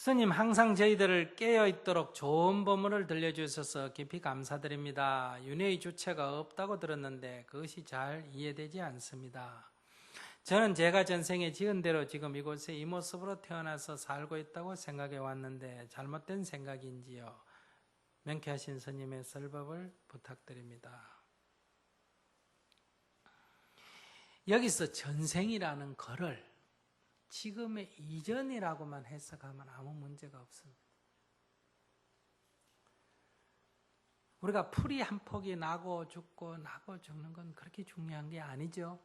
스님, 항상 저희들을 깨어있도록 좋은 법문을 들려주셔서 깊이 감사드립니다. 윤회의 주체가 없다고 들었는데 그것이 잘 이해되지 않습니다. 저는 제가 전생에 지은 대로 지금 이곳에 이 모습으로 태어나서 살고 있다고 생각해 왔는데 잘못된 생각인지요? 명쾌하신 스님의 설법을 부탁드립니다. 여기서 전생이라는 글을 지금의 이전이라고만 해석하면 아무 문제가 없습니다. 우리가 풀이 한 폭이 나고 죽고 나고 죽는 건 그렇게 중요한 게 아니죠.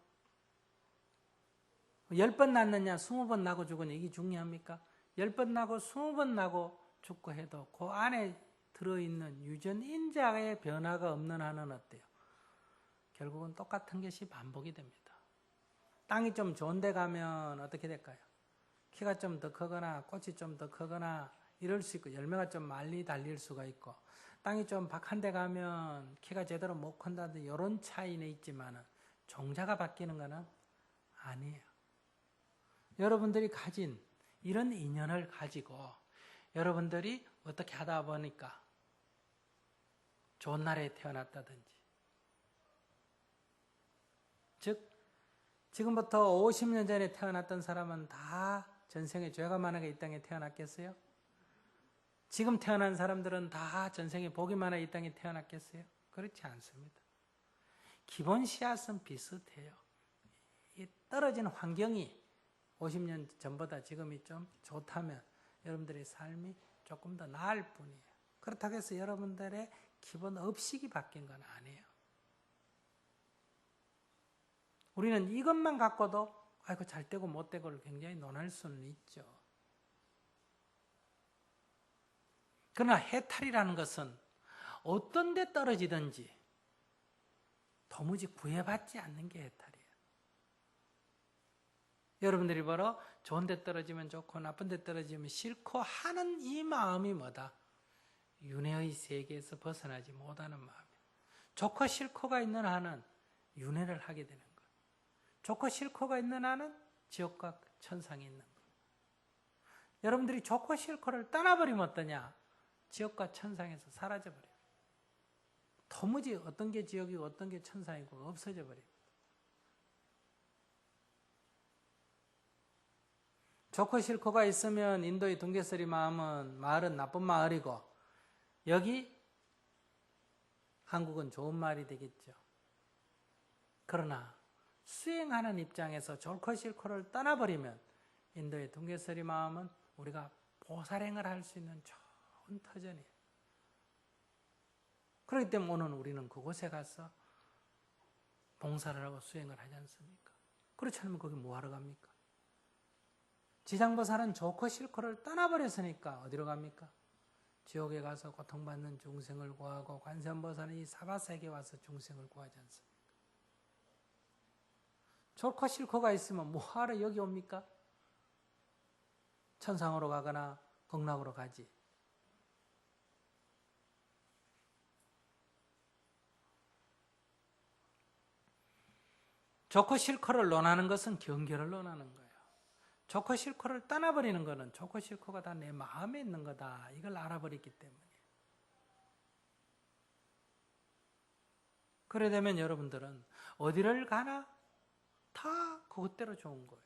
10번 낳느냐 20번 나고 죽으냐 이게 중요합니까? 10번 나고 20번 나고 죽고 해도 그 안에 들어있는 유전인자의 변화가 없는 한은 어때요? 결국은 똑같은 것이 반복이 됩니다. 땅이 좀 좋은 데 가면 어떻게 될까요? 키가 좀 더 크거나 꽃이 좀 더 크거나 이럴 수 있고 열매가 좀 많이 달릴 수가 있고, 땅이 좀 박한 데 가면 키가 제대로 못 큰다든지 이런 차이는 있지만 종자가 바뀌는 것은 아니에요. 여러분들이 가진 이런 인연을 가지고 여러분들이 어떻게 하다 보니까 좋은 나라에 태어났다든지, 즉 지금부터 50년 전에 태어났던 사람은 다 전생에 죄가 많아서 이 땅에 태어났겠어요? 지금 태어난 사람들은 다 전생에 복이 많아 이 땅에 태어났겠어요? 그렇지 않습니다. 기본 씨앗은 비슷해요. 이 떨어진 환경이 50년 전보다 지금이 좀 좋다면 여러분들의 삶이 조금 더 나을 뿐이에요. 그렇다고 해서 여러분들의 기본 업식이 바뀐 건 아니에요. 우리는 이것만 갖고도 아이고 잘 되고 못 되고를 굉장히 논할 수는 있죠. 그러나 해탈이라는 것은 어떤 데 떨어지든지 도무지 구애받지 않는 게 해탈이에요. 여러분들이 바로 좋은 데 떨어지면 좋고 나쁜 데 떨어지면 싫고 하는 이 마음이 뭐다? 윤회의 세계에서 벗어나지 못하는 마음이에요. 좋고 싫고가 있는 한은 윤회를 하게 되는 거예요. 좋고 싫고가 있는 한은 지옥과 천상이 있는 거예요. 여러분들이 좋고 싫고를 떠나버리면 어떠냐? 지옥과 천상에서 사라져버려요. 도무지 어떤 게 지옥이고 어떤 게 천상이고 없어져 버려요. 좋고 싫고가 있으면 인도의 둥개서리 마을은 나쁜 마을이고 여기 한국은 좋은 마을이 되겠죠. 그러나 수행하는 입장에서 좋고 싫고를 떠나버리면 인도의 둥개서리 마음은 우리가 보살행을 할 수 있는 좋은 터전이에요. 그렇기 때문에 오늘 우리는 그곳에 가서 봉사를 하고 수행을 하지 않습니까? 그렇지 않으면 거기 뭐하러 갑니까? 지장보살은 좋고 싫고를 떠나버렸으니까 어디로 갑니까? 지옥에 가서 고통받는 중생을 구하고, 관세음보살은 이 사바세계에 와서 중생을 구하지 않습니까? 좋고 싫고가 있으면 뭐하러 여기 옵니까? 천상으로 가거나 극락으로 가지. 좋고 싫고를 논하는 것은 경계를 논하는 거예요. 좋고 싫고를 떠나버리는 것은 좋고 싫고가 다 내 마음에 있는 거다. 이걸 알아버렸기 때문에. 그래 되면 여러분들은 어디를 가나 다 그것대로 좋은 거예요.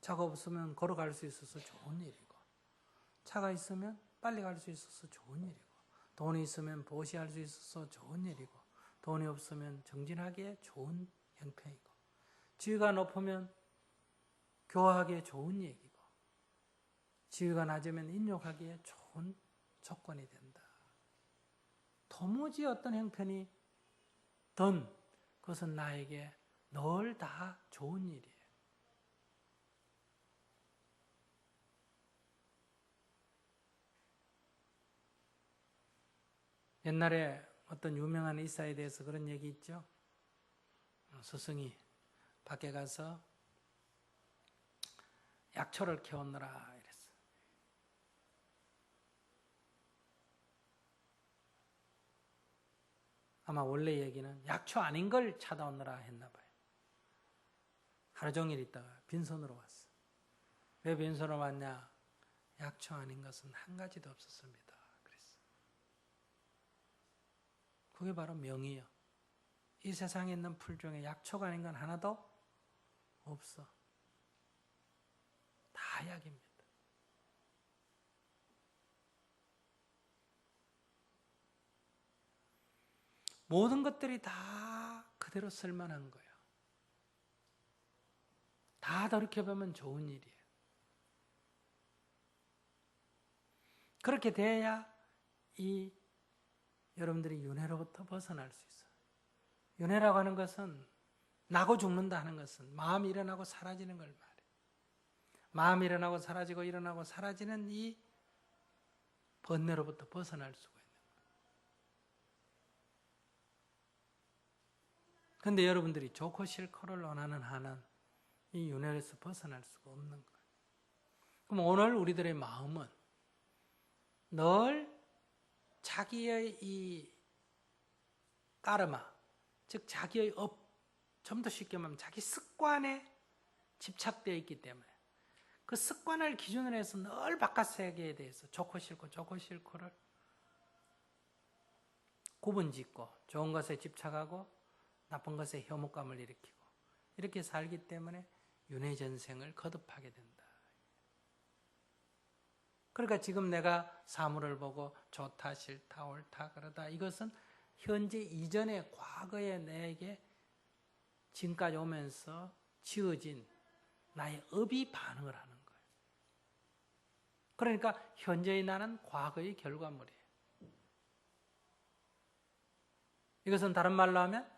차가 없으면 걸어갈 수 있어서 좋은 일이고, 차가 있으면 빨리 갈 수 있어서 좋은 일이고, 돈이 있으면 보시할 수 있어서 좋은 일이고, 돈이 없으면 정진하기에 좋은 형편이고, 지위가 높으면 교화하기에 좋은 얘기고, 지위가 낮으면 인욕하기에 좋은 조건이 된다. 도무지 어떤 형편이 든 그것은 나에게 늘 다 좋은 일이에요. 옛날에 어떤 유명한 의사에 대해서 그런 얘기 있죠. 스승이 밖에 가서 약초를 캐오느라 이랬어. 아마 원래 얘기는 약초 아닌 걸 찾아오느라 했나 봐요. 하루 종일 있다가 빈손으로 왔어. 왜 빈손으로 왔냐? 약초 아닌 것은 한 가지도 없었습니다. 그랬어. 그게 바로 명이요. 이 세상에 있는 풀 중에 약초가 아닌 건 하나도 없어. 다 약입니다. 모든 것들이 다 그대로 쓸만한 거예요. 다 돌이켜보면 좋은 일이에요. 그렇게 돼야 여러분들이 윤회로부터 벗어날 수 있어요. 윤회라고 하는 것은 나고 죽는다 하는 것은 마음이 일어나고 사라지는 걸 말해요. 마음이 일어나고 사라지고 일어나고 사라지는 이 번뇌로부터 벗어날 수가 있는 거예요. 그런데 여러분들이 좋고 싫고를 원하는 한은 이 윤회에서 벗어날 수가 없는 거예요. 그럼 오늘 우리들의 마음은 늘 자기의 이 까르마, 즉 자기의 좀 더 쉽게 말하면 자기 습관에 집착되어 있기 때문에 그 습관을 기준으로 해서 늘 바깥 세계에 대해서 좋고 싫고를 구분짓고 좋은 것에 집착하고 나쁜 것에 혐오감을 일으키고 이렇게 살기 때문에 윤회전생을 거듭하게 된다. 그러니까 지금 내가 사물을 보고 좋다, 싫다, 옳다, 그러다 이것은 현재 이전의 과거에 내게 지금까지 오면서 지어진 나의 업이 반응을 하는 거예요. 그러니까 현재의 나는 과거의 결과물이에요. 이것은 다른 말로 하면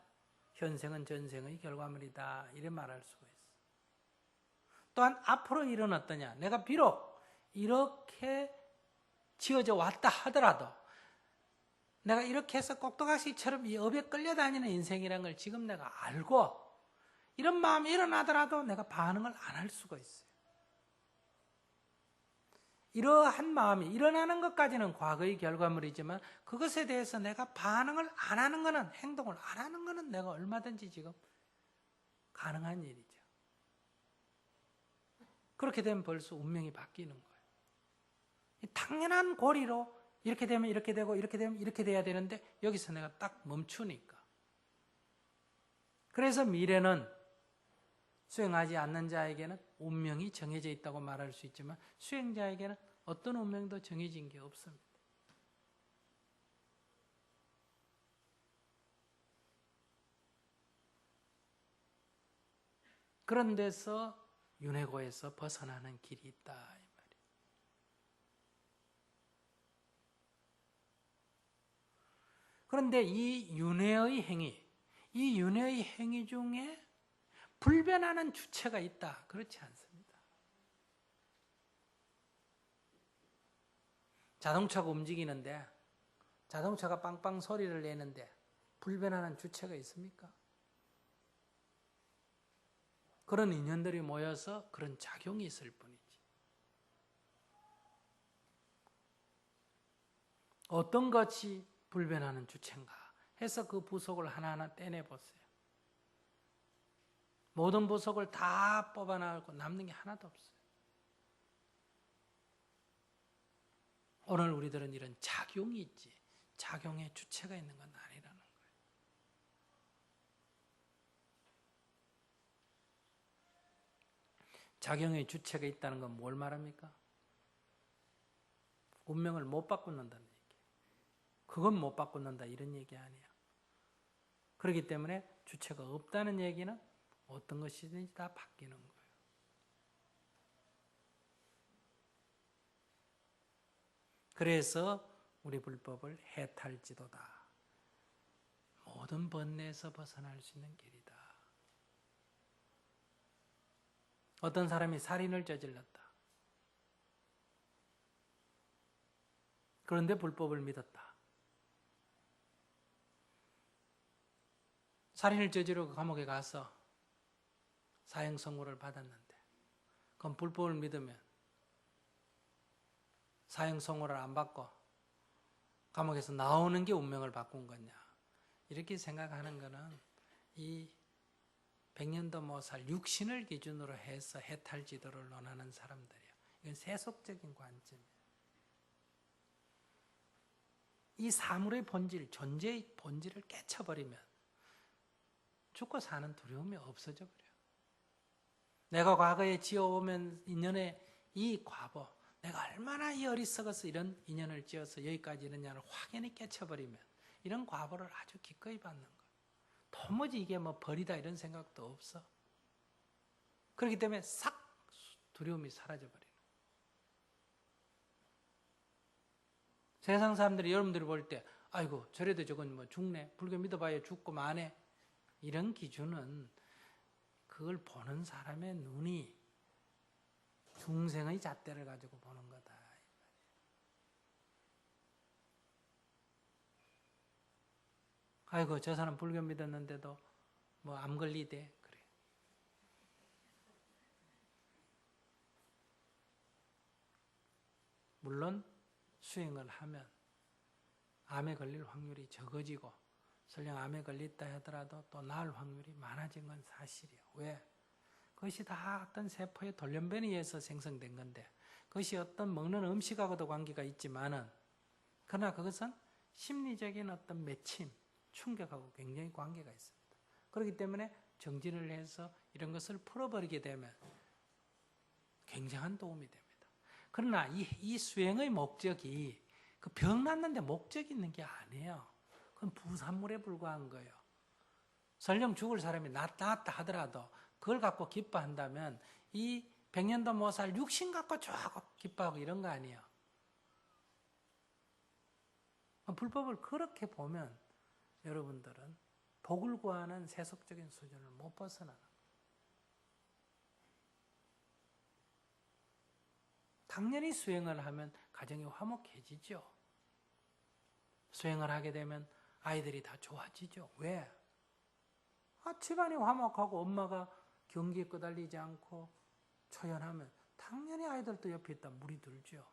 현생은 전생의 결과물이다 이렇게 말할 수가 있어요. 또한 앞으로 일은 어떠냐? 내가 비록 이렇게 지어져 왔다 하더라도 내가 이렇게 해서 꼭두각시처럼 이 업에 끌려다니는 인생이라는 걸 지금 내가 알고 이런 마음이 일어나더라도 내가 반응을 안 할 수가 있어요. 이러한 마음이 일어나는 것까지는 과거의 결과물이지만 그것에 대해서 내가 반응을 안 하는 것은, 행동을 안 하는 것은 내가 얼마든지 지금 가능한 일이죠. 그렇게 되면 벌써 운명이 바뀌는 거예요. 당연한 고리로 이렇게 되면 이렇게 되고 이렇게 되면 이렇게 돼야 되는데 여기서 내가 딱 멈추니까. 그래서 미래는 수행하지 않는 자에게는 운명이 정해져 있다고 말할 수 있지만 수행자에게는 어떤 운명도 정해진 게 없습니다. 그런 데서 윤회고에서 벗어나는 길이 있다 이 말이에요. 그런데 이 윤회의 행위 중에 불변하는 주체가 있다. 그렇지 않습니다. 자동차가 움직이는데 자동차가 빵빵 소리를 내는데 불변하는 주체가 있습니까? 그런 인연들이 모여서 그런 작용이 있을 뿐이지. 어떤 것이 불변하는 주체인가 해서 그 부속을 하나하나 떼내보세요. 모든 부속을 다 뽑아나가고 남는 게 하나도 없어요. 오늘 우리들은 이런 작용이 있지 작용의 주체가 있는 건 아니라는 거예요. 작용의 주체가 있다는 건 뭘 말합니까? 운명을 못 바꾼다는 얘기예요. 그건 못 바꾼다 이런 얘기 아니에요. 그렇기 때문에 주체가 없다는 얘기는 어떤 것이든지 다 바뀌는 거예요. 그래서 우리 불법을 해탈지도다. 모든 번뇌에서 벗어날 수 있는 길이다. 어떤 사람이 살인을 저질렀다. 그런데 불법을 믿었다. 살인을 저지르고 감옥에 가서 사형 선고를 받았는데 그럼 불법을 믿으면 사형 선고를 안 받고 감옥에서 나오는 게 운명을 바꾼 거냐 이렇게 생각하는 것은 이 백년도 못 살 육신을 기준으로 해서 해탈 지도를 논하는 사람들이에요. 이건 세속적인 관점이에요. 이 사물의 본질, 존재의 본질을 깨쳐버리면 죽고 사는 두려움이 없어져 버려요. 내가 과거에 지어오면 인연의 이 과보, 내가 얼마나 이 어리석어서 이런 인연을 지어서 여기까지 이러냐를 확연히 깨쳐버리면 이런 과보를 아주 기꺼이 받는 거예요. 도무지 이게 뭐 벌이다 이런 생각도 없어. 그렇기 때문에 싹 두려움이 사라져버리는 거예요. 세상 사람들이 여러분들이 볼 때 아이고 저래도 저건 뭐 죽네, 불교 믿어봐야 죽고 마네, 이런 기준은 그걸 보는 사람의 눈이 중생의 잣대를 가지고 보는 거다. 아이고 저 사람 불교 믿었는데도 뭐 암 걸리대, 그래. 물론 수행을 하면 암에 걸릴 확률이 적어지고 설령 암에 걸렸다 하더라도 또 나을 확률이 많아진 건 사실이에요. 왜? 그것이 다 어떤 세포의 돌연변이에 의해서 생성된 건데, 그것이 어떤 먹는 음식하고도 관계가 있지만은, 그러나 그것은 심리적인 어떤 맺힘, 충격하고 굉장히 관계가 있습니다. 그렇기 때문에 정진을 해서 이런 것을 풀어버리게 되면 굉장한 도움이 됩니다. 그러나 이 수행의 목적이 그 병 낫는데 목적이 있는 게 아니에요. 그건 부산물에 불과한 거예요. 설령 죽을 사람이 낫다 하더라도 그걸 갖고 기뻐한다면 이 백년도 못 살 육신 갖고 좋아하고 기뻐하고 이런 거 아니에요. 불법을 그렇게 보면 여러분들은 복을 구하는 세속적인 수준을 못 벗어나는 거예요. 당연히 수행을 하면 가정이 화목해지죠. 수행을 하게 되면 아이들이 다 좋아지죠. 왜? 집안이 화목하고 엄마가 경기에 끄달리지 않고 초연하면 당연히 아이들도 옆에 있다 물이 들죠.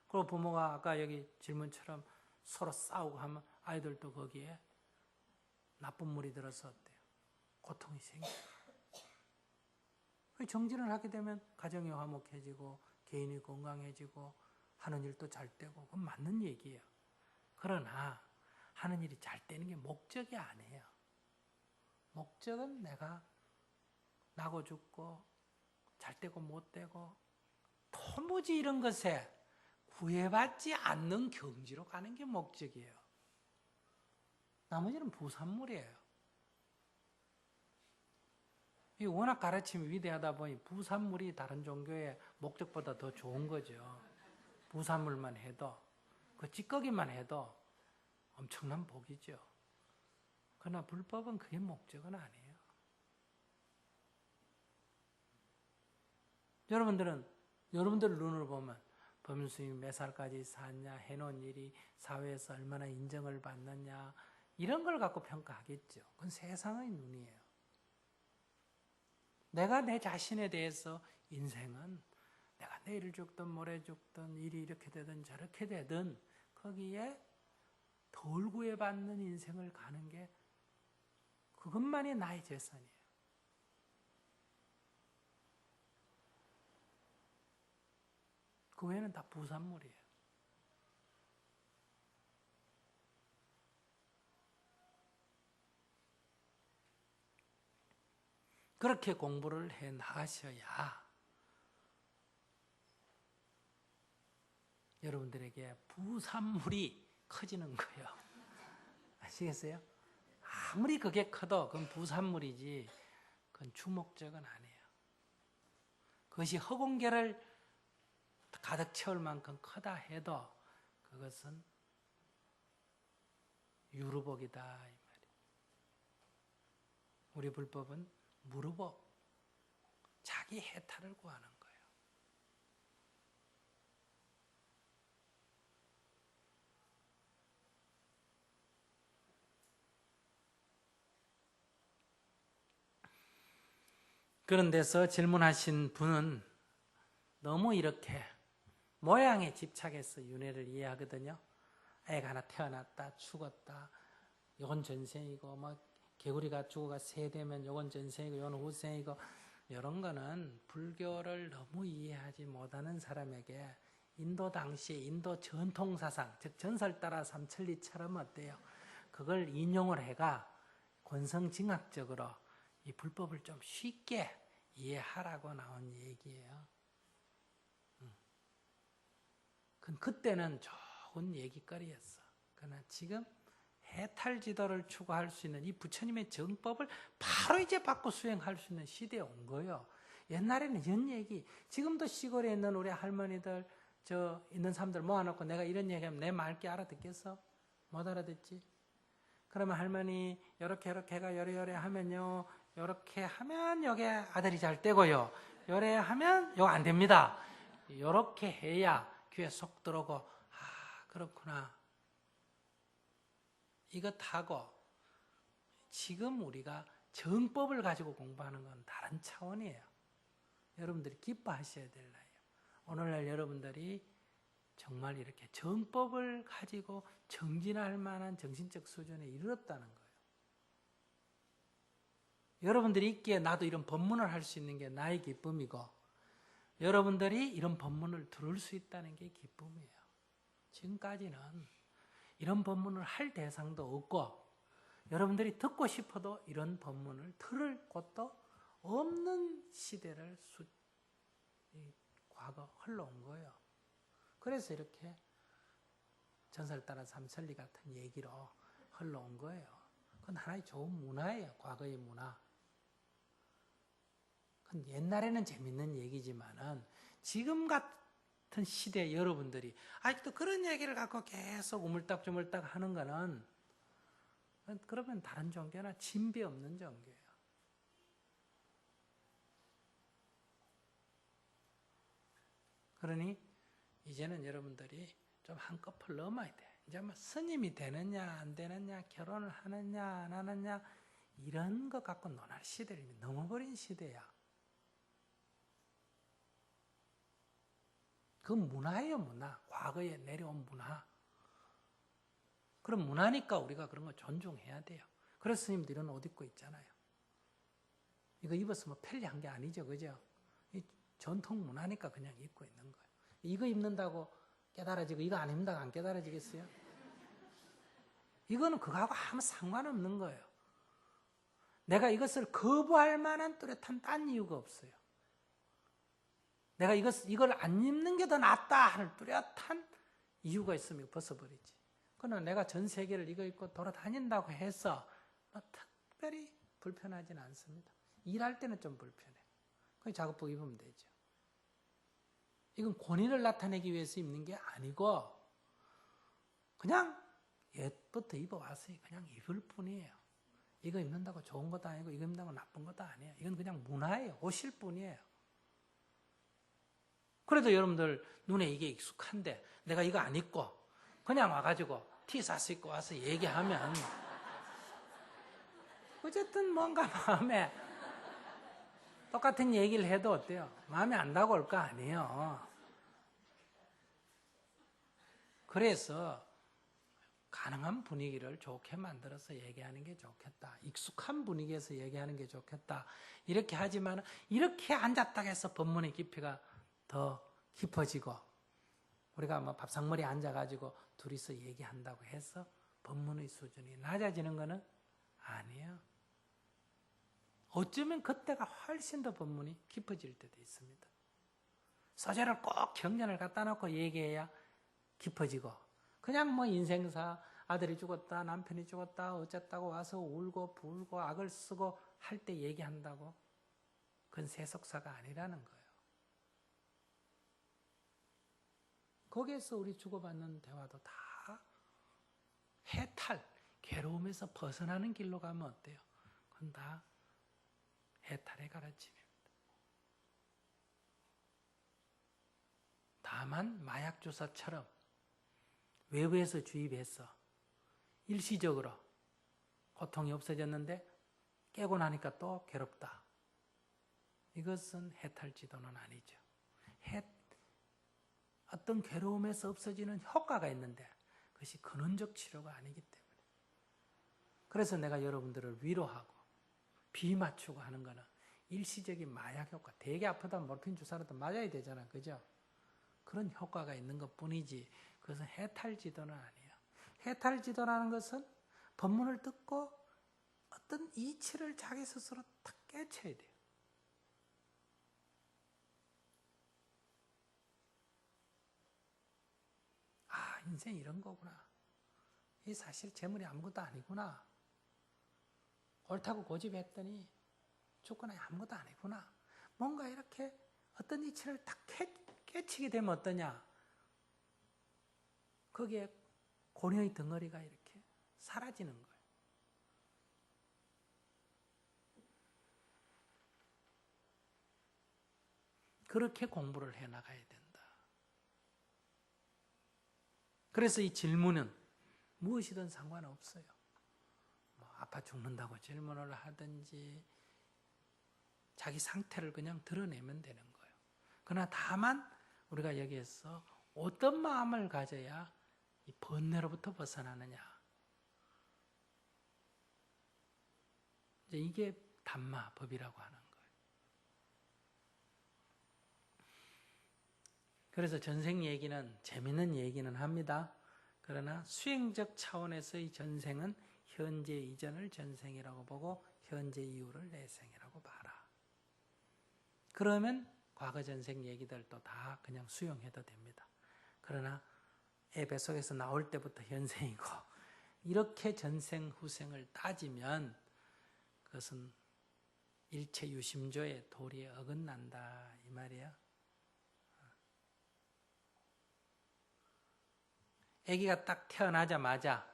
그리고 부모가 아까 여기 질문처럼 서로 싸우고 하면 아이들도 거기에 나쁜 물이 들어서 어때요? 고통이 생겨요. 정진을 하게 되면 가정이 화목해지고 개인이 건강해지고 하는 일도 잘 되고 그건 맞는 얘기예요. 그러나 하는 일이 잘 되는 게 목적이 아니에요. 목적은 내가 나고 죽고 잘 되고 못 되고 도무지 이런 것에 구애받지 않는 경지로 가는 게 목적이에요. 나머지는 부산물이에요. 이 워낙 가르침이 위대하다 보니 부산물이 다른 종교의 목적보다 더 좋은 거죠. 부산물만 해도, 그 찌꺼기만 해도 엄청난 복이죠. 그러나 불법은 그게 목적은 아니에요. 여러분들 눈으로 보면 법륜스님이 몇 살까지 샀냐, 해놓은 일이 사회에서 얼마나 인정을 받느냐, 이런 걸 갖고 평가하겠죠. 그건 세상의 눈이에요. 내가 내 자신에 대해서 인생은 내가 내일 죽든 모레 죽든 일이 이렇게 되든 저렇게 되든 거기에 덜 구애받는 인생을 가는 게 그것만이 나의 재산이에요. 그 외에는 다 부산물이에요. 그렇게 공부를 해 나가셔야 여러분들에게 부산물이 커지는 거예요. 아시겠어요? 아무리 그게 커도 그건 부산물이지 그건 주목적은 아니에요. 그것이 허공계를 가득 채울 만큼 크다 해도 그것은 유루복이다 이 말이에요. 우리 불법은 무루복, 자기 해탈을 구하는 거예요. 그런 데서 질문하신 분은 너무 이렇게 모양에 집착해서 윤회를 이해하거든요. 애가 하나 태어났다, 죽었다, 이건 전생이고 뭐 개구리가 죽어가 새 되면 요건 전생이고 요건 후생이고 이런 거는 불교를 너무 이해하지 못하는 사람에게 인도 당시 인도 전통 사상, 즉 전설 따라 삼천리처럼 어때요? 그걸 인용을 해가 권성징악적으로 이 불법을 좀 쉽게 이해하라고 나온 얘기예요. 그때는 좋은 얘기거리였어. 그러나 지금 해탈지도를 추구할 수 있는 이 부처님의 정법을 바로 이제 받고 수행할 수 있는 시대에 온 거예요. 옛날에는 이런 얘기, 지금도 시골에 있는 우리 할머니들, 있는 사람들 모아놓고 내가 이런 얘기하면 내 말귀 알아듣겠어? 못 알아듣지? 그러면 할머니, 요렇게 해가 요래 하면요, 요렇게 하면 요게 아들이 잘 되고요, 요래 하면 요거 안 됩니다. 요렇게 해야 귀에 쏙 들어오고, 그렇구나. 이것하고 지금 우리가 정법을 가지고 공부하는 건 다른 차원이에요. 여러분들이 기뻐하셔야 될 나이에요. 오늘날 여러분들이 정말 이렇게 정법을 가지고 정진할 만한 정신적 수준에 이르렀다는 거예요. 여러분들이 있기에 나도 이런 법문을 할 수 있는 게 나의 기쁨이고, 여러분들이 이런 법문을 들을 수 있다는 게 기쁨이에요. 지금까지는 이런 법문을 할 대상도 없고, 여러분들이 듣고 싶어도 이런 법문을 들을 곳도 없는 시대를 과거 흘러온 거예요. 그래서 이렇게 전설 따라 삼천리 같은 얘기로 흘러온 거예요. 그건 하나의 좋은 문화예요. 과거의 문화. 그건 옛날에는 재밌는 얘기지만은 지금 같은 시대에 여러분들이 아직도 그런 얘기를 갖고 계속 우물딱주물딱 하는 거는, 그러면 다른 종교나 진비 없는 종교예요. 그러니 이제는 여러분들이 좀 한꺼풀 넘어야 돼. 이제 뭐 스님이 되느냐 안 되느냐, 결혼을 하느냐 안 하느냐, 이런 거 갖고 논할 시대를 이미 넘어버린 시대야. 그 문화예요, 문화. 과거에 내려온 문화. 그럼 문화니까 우리가 그런 거 존중해야 돼요. 그래서 스님들 이런 옷 입고 있잖아요. 이거 입어서 뭐 편리한 게 아니죠, 그죠? 이 전통 문화니까 그냥 입고 있는 거예요. 이거 입는다고 깨달아지고 이거 안 입는다고 안 깨달아지겠어요? 이거는 그거하고 아무 상관없는 거예요. 내가 이것을 거부할 만한 뚜렷한 딴 이유가 없어요. 내가 이걸 안 입는 게 더 낫다 하는 뚜렷한 이유가 있으면 벗어버리지. 그러나 내가 전 세계를 이거 입고 돌아다닌다고 해서 특별히 불편하진 않습니다. 일할 때는 좀 불편해. 그냥 작업복 입으면 되죠. 이건 권위를 나타내기 위해서 입는 게 아니고 그냥 옛부터 입어왔으니 그냥 입을 뿐이에요. 이거 입는다고 좋은 것도 아니고 이거 입는다고 나쁜 것도 아니에요. 이건 그냥 문화예요. 옷일 뿐이에요. 그래도 여러분들 눈에 이게 익숙한데 내가 이거 안 입고 그냥 와가지고 티셔츠 입고 와서 얘기하면 어쨌든 뭔가 마음에 똑같은 얘기를 해도 어때요? 마음에 안 나고 올 거 아니에요. 그래서 가능한 분위기를 좋게 만들어서 얘기하는 게 좋겠다. 익숙한 분위기에서 얘기하는 게 좋겠다. 이렇게 하지만 이렇게 앉았다고 해서 법문의 깊이가 더 깊어지고 우리가 뭐 밥상머리에 앉아가지고 둘이서 얘기한다고 해서 법문의 수준이 낮아지는 것은 아니에요. 어쩌면 그때가 훨씬 더 법문이 깊어질 때도 있습니다. 소재를 꼭 경전을 갖다 놓고 얘기해야 깊어지고 그냥 뭐 인생사, 아들이 죽었다, 남편이 죽었다, 어쨌다고 와서 울고 불고 악을 쓰고 할 때 얘기한다고 그건 세속사가 아니라는 거예요. 거기에서 우리 주고받는 대화도 다 해탈, 괴로움에서 벗어나는 길로 가면 어때요? 그건 다 해탈의 가르침입니다. 다만 마약 주사처럼 외부에서 주입해서 일시적으로 고통이 없어졌는데 깨고 나니까 또 괴롭다. 이것은 해탈 지도는 아니죠. 어떤 괴로움에서 없어지는 효과가 있는데 그것이 근원적 치료가 아니기 때문에 그래서 내가 여러분들을 위로하고 비 맞추고 하는 거는 일시적인 마약 효과, 되게 아프다면 모르핀 주사라도 맞아야 되잖아. 그죠? 그런 효과가 있는 것 뿐이지 그것은 해탈지도는 아니에요. 해탈지도라는 것은 법문을 듣고 어떤 이치를 자기 스스로 탁 깨쳐야 돼요. 아, 인생 이런 거구나. 이 사실 재물이 아무것도 아니구나. 옳다고 고집했더니 죽거나 아무것도 아니구나. 뭔가 이렇게 어떤 이치를 딱 깨치게 되면 어떠냐? 거기에 고뇌의 덩어리가 이렇게 사라지는 거예요. 그렇게 공부를 해나가야 된다. 그래서 이 질문은 무엇이든 상관없어요. 뭐 아파 죽는다고 질문을 하든지 자기 상태를 그냥 드러내면 되는 거예요. 그러나 다만 우리가 여기에서 어떤 마음을 가져야 이 번뇌로부터 벗어나느냐. 이제 이게 담마 법이라고 하는 거예요. 그래서 전생 얘기는 재밌는 얘기는 합니다. 그러나 수행적 차원에서의 전생은 현재 이전을 전생이라고 보고 현재 이후를 내생이라고 봐라. 그러면 과거 전생 얘기들도 다 그냥 수용해도 됩니다. 그러나 애 뱃속에서 나올 때부터 현생이고 이렇게 전생 후생을 따지면 그것은 일체 유심조의 도리에 어긋난다 이 말이에요. 아기가 딱 태어나자마자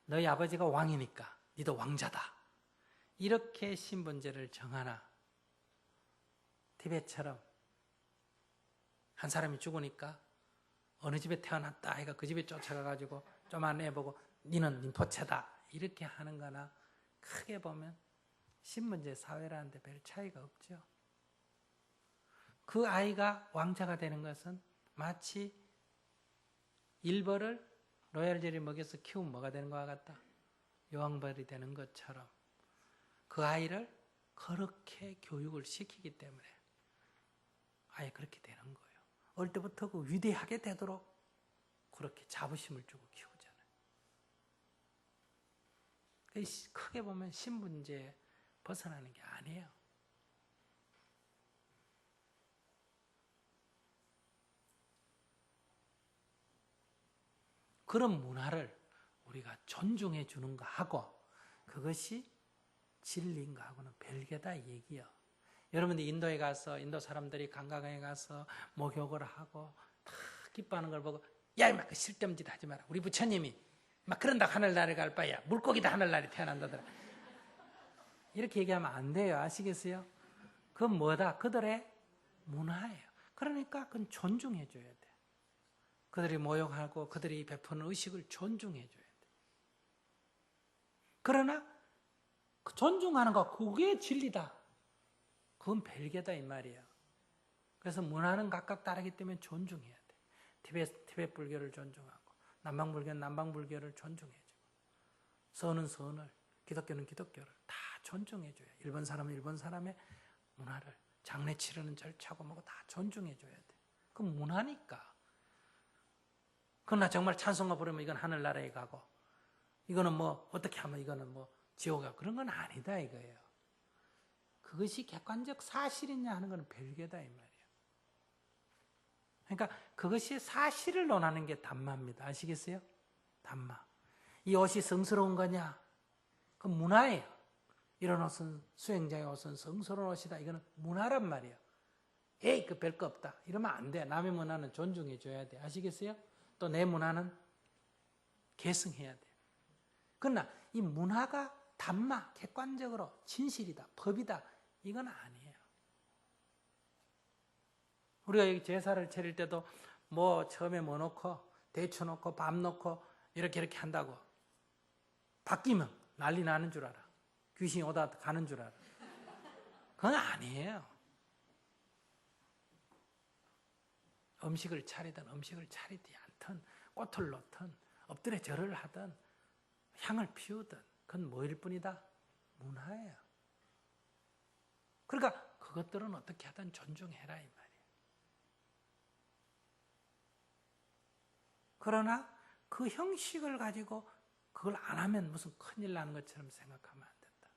너희 아버지가 왕이니까 너도 왕자다. 이렇게 신분제를 정하나 티벳처럼 한 사람이 죽으니까 어느 집에 태어났다 아이가 그 집에 쫓아가가지고 좀만 해보고 니는 림포체다 이렇게 하는 거나 크게 보면 신분제 사회라는 데 별 차이가 없죠. 그 아이가 왕자가 되는 것은 마치 일벌을 로얄젤리 먹여서 키우면 뭐가 되는 것과 같다? 여왕벌이 되는 것처럼 그 아이를 그렇게 교육을 시키기 때문에 아예 그렇게 되는 거예요. 어릴 때부터 그 위대하게 되도록 그렇게 자부심을 주고 키우잖아요. 크게 보면 신분제 벗어나는 게 아니에요. 그런 문화를 우리가 존중해 주는 거 하고 그것이 진리인가 하고는 별개다 얘기요. 여러분들 인도에 가서 인도 사람들이 관광에 가서 목욕을 하고 다 기뻐하는 걸 보고 야 이마 그 쓸데없는 짓 하지 마라. 우리 부처님이 막 그런다 하늘나라에 갈 바야 물고기도 하늘나라에 태어난다더라. 이렇게 얘기하면 안 돼요. 아시겠어요? 그건 뭐다? 그들의 문화예요. 그러니까 그건 존중해 줘야 돼. 그들이 모욕하고 그들이 베푸는 의식을 존중해 줘야 돼. 그러나 존중하는 거 그게 진리다. 그건 별개다 이 말이에요. 그래서 문화는 각각 다르기 때문에 존중해야 돼. 티벳 불교를 존중하고 남방 불교는 남방 불교를 존중해주고 선은 선을 기독교는 기독교를 다 존중해줘야 돼. 일본 사람은 일본 사람의 문화를 장례 치르는 절차고 뭐고 다 존중해줘야 돼. 그건 문화니까. 그러나 정말 찬송가 부르면 이건 하늘나라에 가고 이거는 뭐 어떻게 하면 이거는 뭐 지옥 가고 그런 건 아니다 이거예요. 그것이 객관적 사실이냐 하는 건 별개다 이 말이에요. 그러니까 그것이 사실을 논하는 게 담마입니다. 아시겠어요? 담마. 이 옷이 성스러운 거냐? 그건 문화예요. 이런 옷은 수행자의 옷은 성스러운 옷이다. 이거는 문화란 말이에요. 에이 그 별거 없다. 이러면 안 돼. 남의 문화는 존중해 줘야 돼. 아시겠어요? 또 내 문화는 계승해야 돼. 그러나 이 문화가 담마, 객관적으로 진실이다, 법이다, 이건 아니에요. 우리가 여기 제사를 차릴 때도 뭐 처음에 뭐 넣고 대추 넣고 밥 넣고 이렇게 한다고 바뀌면 난리 나는 줄 알아. 귀신이 오다 가는 줄 알아. 그건 아니에요. 음식을 차리든 음식을 차리지 않든 꽃을 놓든 엎드려 절을 하든 향을 피우든 그건 뭐일 뿐이다? 문화예요. 그러니까 그것들은 어떻게 하든 존중해라 이 말이에요. 그러나 그 형식을 가지고 그걸 안 하면 무슨 큰일 나는 것처럼 생각하면 안 된다.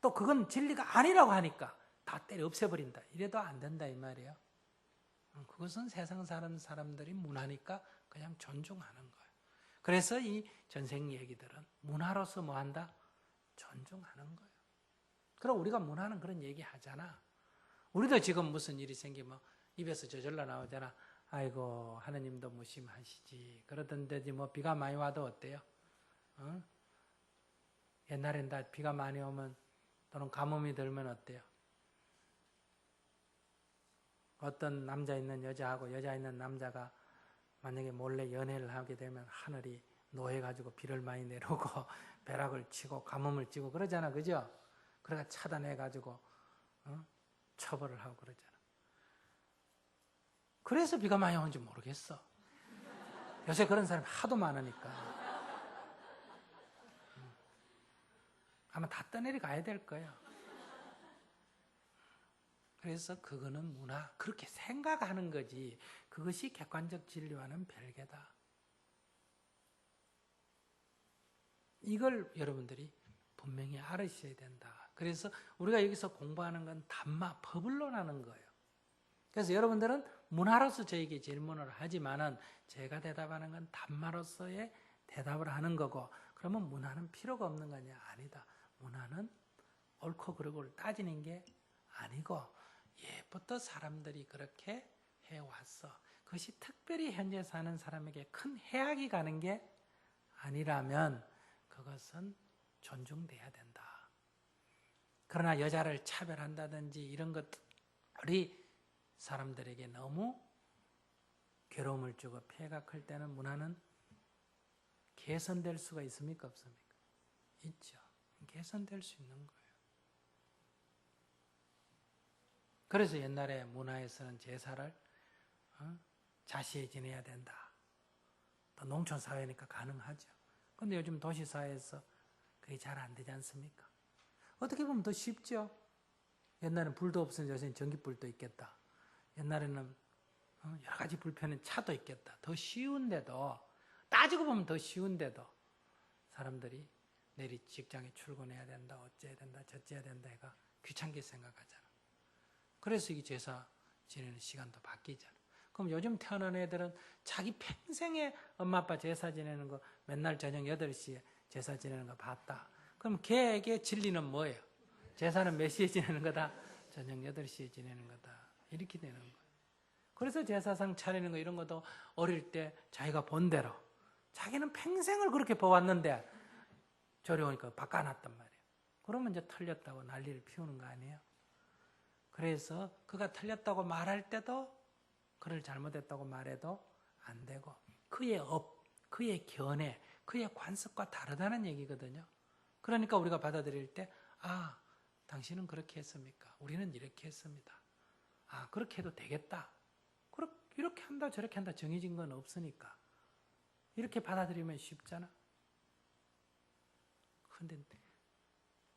또 그건 진리가 아니라고 하니까 다 때려 없애버린다. 이래도 안 된다 이 말이에요. 그것은 세상 사는 사람들이 문화니까 그냥 존중하는 거예요. 그래서 이 전생 얘기들은 문화로서 뭐 한다? 존중하는 거예요. 그럼 우리가 문화는 그런 얘기 하잖아. 우리도 지금 무슨 일이 생기면 입에서 저절로 나오잖아. 아이고 하느님도 무심하시지. 그러던데 뭐 비가 많이 와도 어때요? 어? 옛날엔 다 비가 많이 오면 또는 가뭄이 들면 어때요? 어떤 남자 있는 여자하고 여자 있는 남자가 만약에 몰래 연애를 하게 되면 하늘이 노해가지고 비를 많이 내려오고 벼락을 치고 가뭄을 치고 그러잖아. 그죠? 그래가 차단해가지고 처벌을 하고 그러잖아. 그래서 비가 많이 오는지 모르겠어. 요새 그런 사람이 하도 많으니까. 아마 다 떠내려 가야 될 거예요. 그래서 그거는 문화, 그렇게 생각하는 거지 그것이 객관적 진리와는 별개다. 이걸 여러분들이 분명히 알으셔야 된다. 그래서 우리가 여기서 공부하는 건 담마, 법을론하는 거예요. 그래서 여러분들은 문화로서 저에게 질문을 하지만은 제가 대답하는 건 담마로서의 대답을 하는 거고, 그러면 문화는 필요가 없는 거냐? 아니다. 문화는 옳고 그르고를 따지는 게 아니고 예부터 사람들이 그렇게 해왔어. 그것이 특별히 현재 사는 사람에게 큰 해악이 가는 게 아니라면 그것은 존중돼야 된다. 그러나 여자를 차별한다든지 이런 것들이 사람들에게 너무 괴로움을 주고 피해가 클 때는 문화는 개선될 수가 있습니까? 없습니까? 있죠. 개선될 수 있는 거예요. 그래서 옛날에 문화에서는 제사를 자시에 지내야 된다. 또 농촌 사회니까 가능하죠. 그런데 요즘 도시 사회에서 그게 잘 안 되지 않습니까? 어떻게 보면 더 쉽죠. 옛날에는 불도 없으니 요새는 전기불도 있겠다. 옛날에는 여러 가지 불편한 차도 있겠다. 더 쉬운데도, 따지고 보면 더 쉬운데도 사람들이 내일 직장에 출근해야 된다, 어째야 된다, 저째야 된다 해가 귀찮게 생각하잖아. 그래서 이 제사 지내는 시간도 바뀌잖아. 그럼 요즘 태어난 애들은 자기 평생에 엄마 아빠 제사 지내는 거 맨날 저녁 8시에 제사 지내는 거 봤다. 그럼 걔에게 진리는 뭐예요? 제사는 몇 시에 지내는 거다? 저녁 8시에 지내는 거다. 이렇게 되는 거예요. 그래서 제사상 차리는 거 이런 것도 어릴 때 자기가 본 대로 자기는 평생을 그렇게 봐왔는데 저려오니까 바꿔놨단 말이에요. 그러면 이제 틀렸다고 난리를 피우는 거 아니에요? 그래서 그가 틀렸다고 말할 때도 그를 잘못했다고 말해도 안 되고 그의 업, 그의 견해, 그의 관습과 다르다는 얘기거든요. 그러니까 우리가 받아들일 때 아, 당신은 그렇게 했습니까? 우리는 이렇게 했습니다. 아, 그렇게 해도 되겠다. 이렇게 한다 저렇게 한다 정해진 건 없으니까 이렇게 받아들이면 쉽잖아. 그런데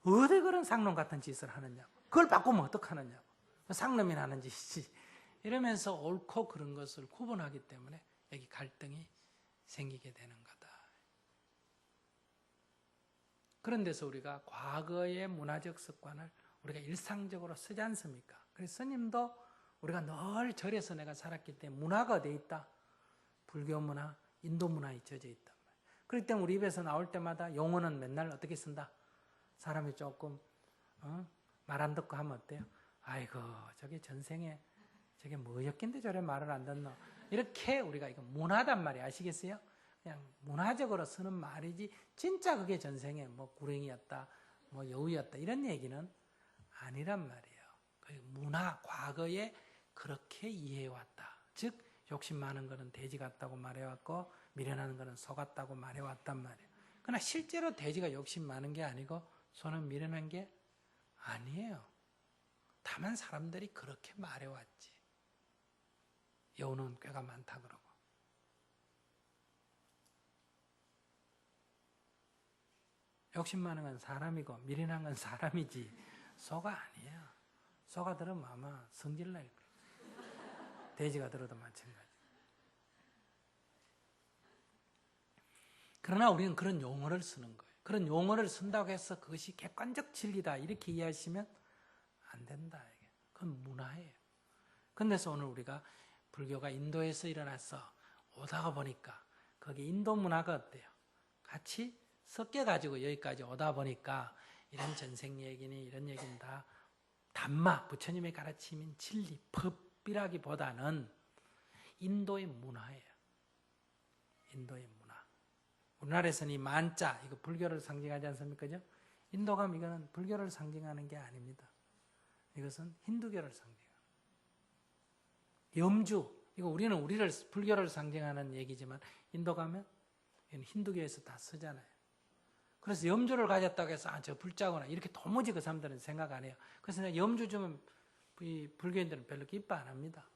어디 그런 상놈 같은 짓을 하느냐고. 그걸 바꾸면 어떡하느냐고. 상놈이 하는 짓이지. 이러면서 옳고 그른 것을 구분하기 때문에 여기 갈등이 생기게 되는 거다. 그런 데서 우리가 과거의 문화적 습관을 우리가 일상적으로 쓰지 않습니까? 그래서 스님도 우리가 늘 절에서 내가 살았기 때문에 문화가 어디에 있다? 불교 문화, 인도 문화에 젖어 있단 말이에요. 그렇기 때문에 우리 입에서 나올 때마다 용어는 맨날 어떻게 쓴다? 사람이 조금 말 안 듣고 하면 어때요? 아이고 저게 전생에 저게 뭐였긴데 저래 말을 안 듣노? 이렇게 우리가 이거 문화단 말이에요. 아시겠어요? 그냥 문화적으로 쓰는 말이지 진짜 그게 전생에 뭐 구렁이였다, 뭐 여우였다 이런 얘기는 아니란 말이에요. 문화, 과거에 그렇게 이해해왔다. 즉 욕심 많은 거는 돼지 같다고 말해왔고 미련한 거는 소 같다고 말해왔단 말이에요. 그러나 실제로 돼지가 욕심 많은 게 아니고 소는 미련한 게 아니에요. 다만 사람들이 그렇게 말해왔지. 여우는 꾀가 많다 그러고. 욕심 많은 건 사람이고 미련한 건 사람이지 소가 아니에요. 소가 들으면 아마 성질 날 거예요. 돼지가 들어도 마찬가지. 그러나 우리는 그런 용어를 쓰는 거예요. 그런 용어를 쓴다고 해서 그것이 객관적 진리다 이렇게 이해하시면 안 된다. 그건 문화예요. 그래서 오늘 우리가 불교가 인도에서 일어나서 오다가 보니까 거기 인도 문화가 어때요? 같이 섞여가지고 여기까지 오다 보니까 이런 전생 얘기니 이런 얘기는 다 담마, 부처님의 가르침인 진리, 법이라기보다는 인도의 문화예요. 인도의 문화. 우리나라에서는 이 만자, 이거 불교를 상징하지 않습니까? 그죠? 인도 가면 이거는 불교를 상징하는 게 아닙니다. 이것은 힌두교를 상징하는. 염주, 이거 우리는 우리를 불교를 상징하는 얘기지만 인도 가면 이건 힌두교에서 다 쓰잖아요. 그래서 염주를 가졌다고 해서 저 불자구나 이렇게 도무지 그 사람들은 생각 안 해요. 그래서 내가 염주 주면 이 불교인들은 별로 기뻐 안 합니다.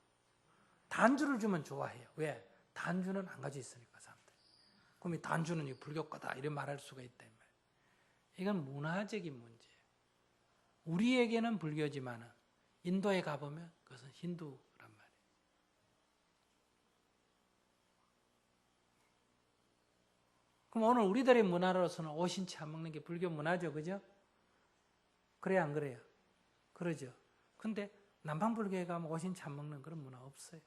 단주를 주면 좋아해요. 왜? 단주는 안 가지고 있으니까 사람들. 그럼 이 단주는 이 불교 거다 이런 말할 수가 있단 말이에요. 이건 문화적인 문제예요. 우리에게는 불교지만은 인도에 가보면 그것은 힌두란 말이에요. 그럼 오늘 우리들의 문화로서는 오신채 안 먹는 게 불교 문화죠. 그죠? 그래요, 안 그래요? 그러죠. 근데 남방불교에 가면 오신채 안 먹는 그런 문화 없어요.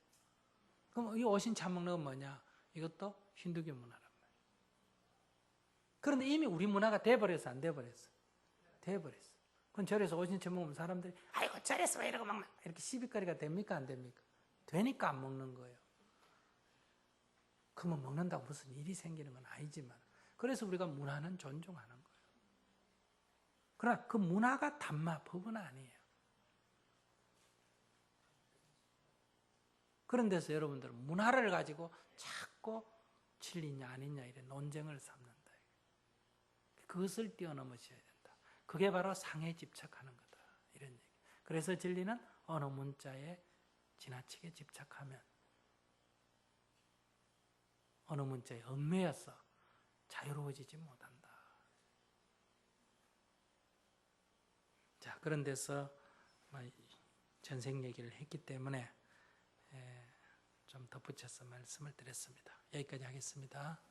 그럼 이 오신채 안 먹는 건 뭐냐? 이것도 힌두교 문화란 말이에요. 그런데 이미 우리 문화가 돼버려서 안 돼버렸어. 돼버렸어. 그럼 절에서 오신채 먹으면 사람들이 아이고 절에서 왜 이러고 먹나? 이렇게 시비거리가 됩니까? 안 됩니까? 되니까 안 먹는 거예요. 그러면 먹는다고 무슨 일이 생기는 건 아니지만 그래서 우리가 문화는 존중하는 거예요. 그러나 그 문화가 담마, 법은 아니에요. 그런 데서 여러분들은 문화를 가지고 자꾸 진리냐 아니냐 이런 논쟁을 삼는다. 그것을 뛰어넘으셔야 된다. 그게 바로 상에 집착하는 거다. 이런 얘기. 그래서 진리는 어느 문자에 지나치게 집착하면 어느 문자에 얽매여서 자유로워지지 못한다. 자, 그런 데서 전생 얘기를 했기 때문에 좀 덧붙여서 말씀을 드렸습니다. 여기까지 하겠습니다.